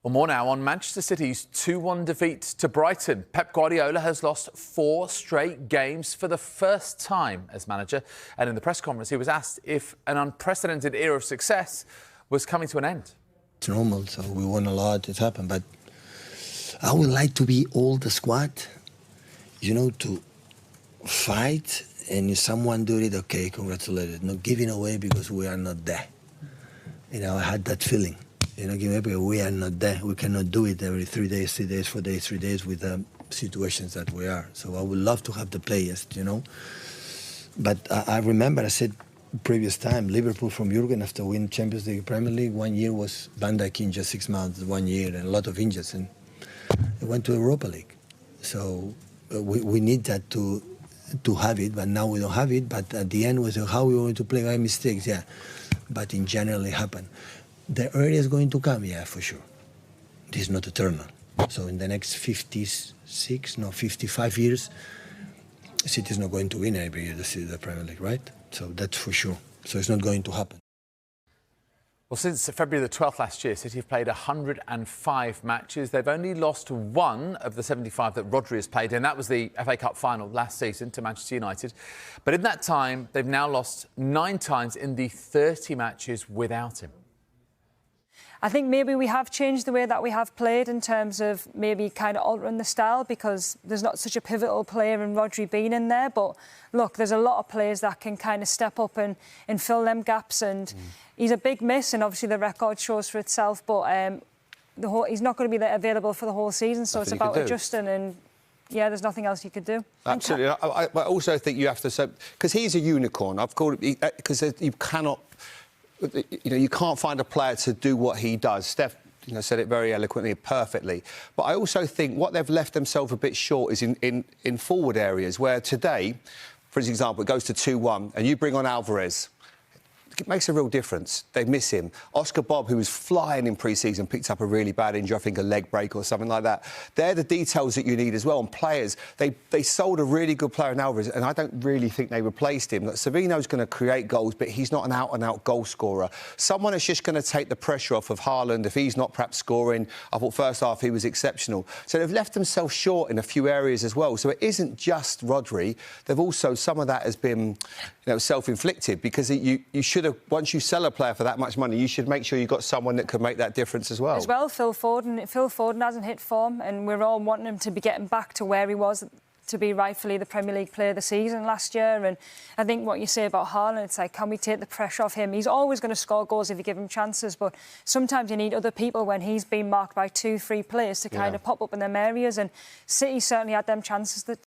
Well, more now on Manchester City's 2-1 defeat to Brighton. Pep Guardiola has lost 4 straight games for the first time as manager. And in the press conference, he was asked if an unprecedented era of success was coming to an end. It's normal, so we won a lot, it's happened. But I would like to be all the squad, to fight. And if someone do it, okay, congratulations. Not giving away because we are not there. I had that feeling. We are not there. We cannot do it every 3 days, 3 days, 4 days, 3 days with the situations that we are. So I would love to have the players, But I remember I said previous time, Liverpool from Jurgen after winning Champions League, Premier League, 1 year was Van Dijk in just 6 months, 1 year, and a lot of injuries. And they went to Europa League. So we need that to have it, but now we don't have it. But at the end, we said, how we want to play by mistakes, yeah. But in general, it happened. The area is going to come, yeah, for sure. This is not eternal. So in the next 55 years, City is not going to win every year the Premier League, right? So that's for sure. So it's not going to happen. Well, since February the 12th last year, City have played 105 matches. They've only lost 1 of the 75 that Rodri has played in. That was the FA Cup final last season to Manchester United. But in that time, they've now lost 9 times in the 30 matches without him. I think maybe we have changed the way that we have played in terms of maybe kind of altering the style because there's not such a pivotal player in Rodri being in there. But look, there's a lot of players that can kind of step up and fill them gaps. And he's a big miss, and obviously the record shows for itself. But he's not going to be available for the whole season, so it's about adjusting. And yeah, there's nothing else you could do. Absolutely. I also think you have to say because he's a unicorn. I've called it because you cannot. You can't find a player to do what he does. Steph, said it very eloquently, perfectly. But I also think what they've left themselves a bit short is in forward areas where today, for example, it goes to 2-1 and you bring on Alvarez. It makes a real difference. They miss him. Oscar Bob, who was flying in pre-season, picked up a really bad injury, I think a leg break or something like that. They're the details that you need as well. And players, they sold a really good player in Alvarez, and I don't really think they replaced him. Like, Savino's going to create goals, but he's not an out-and-out goal scorer. Someone is just going to take the pressure off of Haaland if he's not perhaps scoring. I thought first half he was exceptional. So they've left themselves short in a few areas as well. So it isn't just Rodri. They've also, some of that has been self-inflicted because you should have, once you sell a player for that much money, you should make sure you've got someone that can make that difference as well. Phil Foden hasn't hit form, and we're all wanting him to be getting back to where he was to be rightfully the Premier League player of the season last year. And I think what you say about Haaland, it's like, can we take the pressure off him? He's always going to score goals if you give him chances, but sometimes you need other people when he's been marked by 2-3 players to kind of pop up in them areas. And City certainly had them chances that